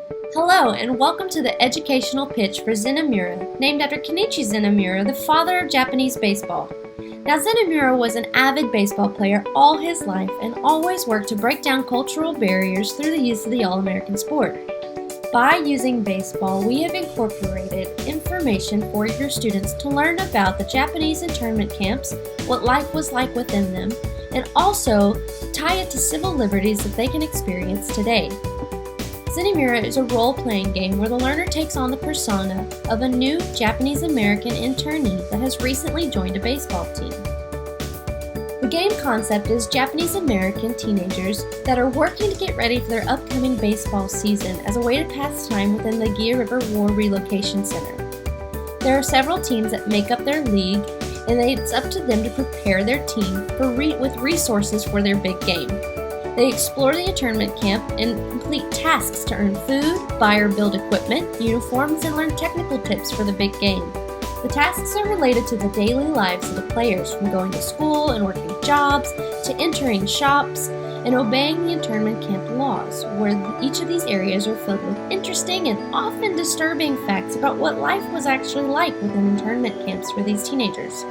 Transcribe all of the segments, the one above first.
Hello, and welcome to the educational pitch for Zenimura, named after Kenichi Zenimura, the father of Japanese baseball. Now, Zenimura was an avid baseball player all his life and always worked to break down cultural barriers through the use of the all-American sport. By using baseball, we have incorporated information for your students to learn about the Japanese internment camps, what life was like within them, and also tie it to civil liberties that they can experience today. Zenimura is a role-playing game where the learner takes on the persona of a new Japanese-American internee that has recently joined a baseball team. The game concept is Japanese-American teenagers that are working to get ready for their upcoming baseball season as a way to pass time within the Gia River War Relocation Center. There are several teams that make up their league, and it's up to them to prepare their team with resources for their big game. They explore the internment camp and complete tasks to earn food, buy or build equipment, uniforms, and learn technical tips for the big game. The tasks are related to the daily lives of the players, from going to school and working jobs, to entering shops, and obeying the internment camp laws, where each of these areas are filled with interesting and often disturbing facts about what life was actually like within internment camps for these teenagers.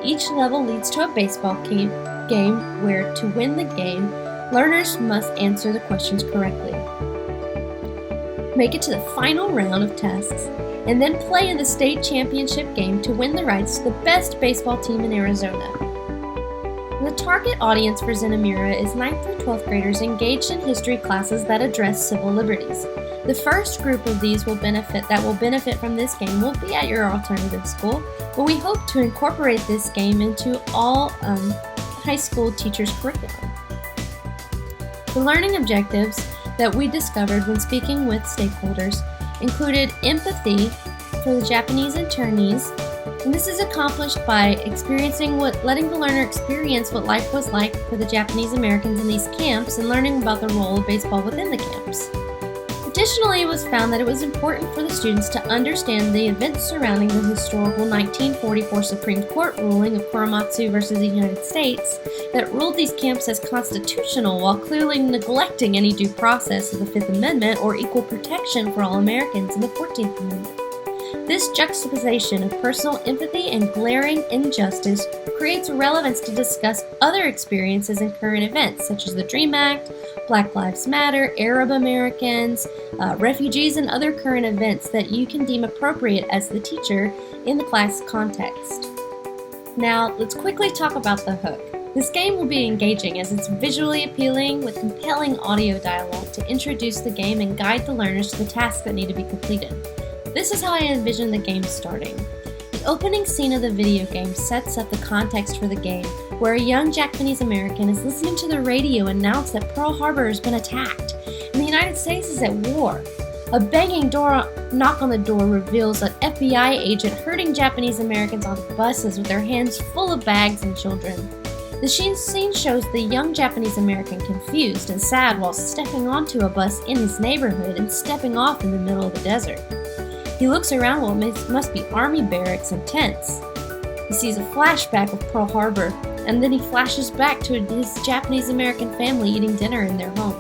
Each level leads to a baseball game where, to win the game, learners must answer the questions correctly, make it to the final round of tasks, and then play in the state championship game to win the rights to the best baseball team in Arizona. The target audience for Zenimura is 9th through 12th graders engaged in history classes that address civil liberties. The first group of these will benefit from this game will be at your alternative school, but we hope to incorporate this game into all high school teachers' curriculum. The learning objectives that we discovered when speaking with stakeholders included empathy for the Japanese internees, and this is accomplished by letting the learner experience what life was like for the Japanese Americans in these camps and learning about the role of baseball within the camps. Additionally, it was found that it was important for the students to understand the events surrounding the historical 1944 Supreme Court ruling of Korematsu versus the United States that ruled these camps as constitutional while clearly neglecting any due process of the Fifth Amendment or equal protection for all Americans in the 14th Amendment. This juxtaposition of personal empathy and glaring injustice creates relevance to discuss other experiences and current events, such as the DREAM Act, Black Lives Matter, Arab Americans, refugees, and other current events that you can deem appropriate as the teacher in the class context. Now, let's quickly talk about the hook. This game will be engaging as it's visually appealing with compelling audio dialogue to introduce the game and guide the learners to the tasks that need to be completed. This is how I envision the game starting. The opening scene of the video game sets up the context for the game, where a young Japanese American is listening to the radio announce that Pearl Harbor has been attacked, and the United States is at war. A banging knock on the door reveals an FBI agent herding Japanese Americans on buses with their hands full of bags and children. The scene shows the young Japanese American confused and sad while stepping onto a bus in his neighborhood and stepping off in the middle of the desert. He looks around what must be army barracks and tents. He sees a flashback of Pearl Harbor, and then he flashes back to his Japanese-American family eating dinner in their home.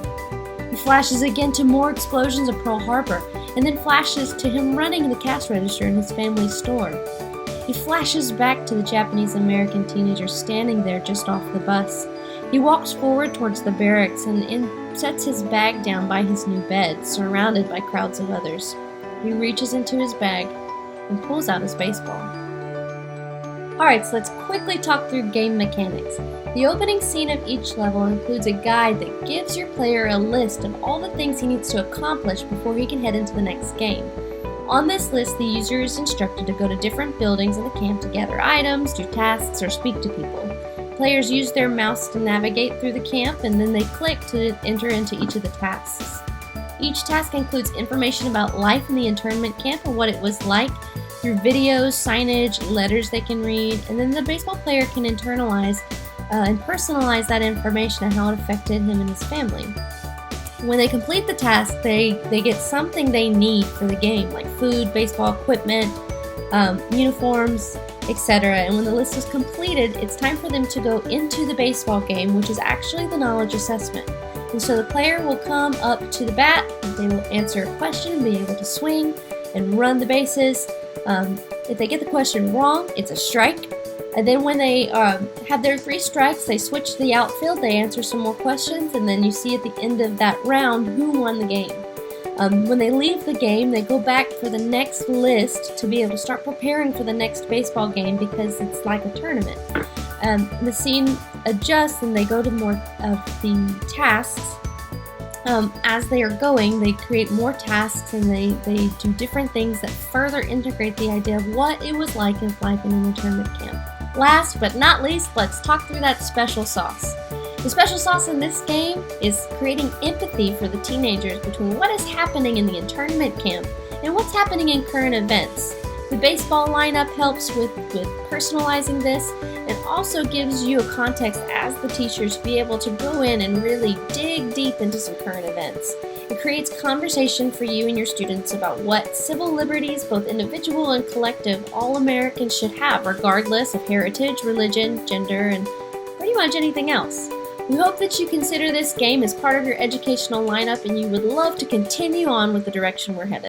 He flashes again to more explosions of Pearl Harbor, and then flashes to him running the cash register in his family's store. He flashes back to the Japanese-American teenager standing there just off the bus. He walks forward towards the barracks and sets his bag down by his new bed, surrounded by crowds of others. He reaches into his bag and pulls out his baseball. Alright, so let's quickly talk through game mechanics. The opening scene of each level includes a guide that gives your player a list of all the things he needs to accomplish before he can head into the next game. On this list, the user is instructed to go to different buildings in the camp to gather items, do tasks, or speak to people. Players use their mouse to navigate through the camp, and then they click to enter into each of the tasks. Each task includes information about life in the internment camp and what it was like through videos, signage, letters they can read, and then the baseball player can internalize and personalize that information and how it affected him and his family. When they complete the task, they get something they need for the game, like food, baseball equipment, uniforms, etc. And when the list is completed, it's time for them to go into the baseball game, which is actually the knowledge assessment. And so the player will come up to the bat, they will answer a question, be able to swing and run the bases. If they get the question wrong, it's a strike. And then when they have their 3 strikes, they switch to the outfield, they answer some more questions, and then you see at the end of that round who won the game. When they leave the game, they go back for the next list to be able to start preparing for the next baseball game because it's like a tournament. The scene adjusts and they go to more of the tasks. As they are going, they create more tasks and they do different things that further integrate the idea of what it was like in life in an internment camp. Last but not least, let's talk through that special sauce. The special sauce in this game is creating empathy for the teenagers between what is happening in the internment camp and what's happening in current events. The baseball lineup helps with personalizing this and also gives you a context as the teachers to be able to go in and really dig deep into some current events. It creates conversation for you and your students about what civil liberties, both individual and collective, all Americans should have, regardless of heritage, religion, gender, and pretty much anything else. We hope that you consider this game as part of your educational lineup and you would love to continue on with the direction we're headed.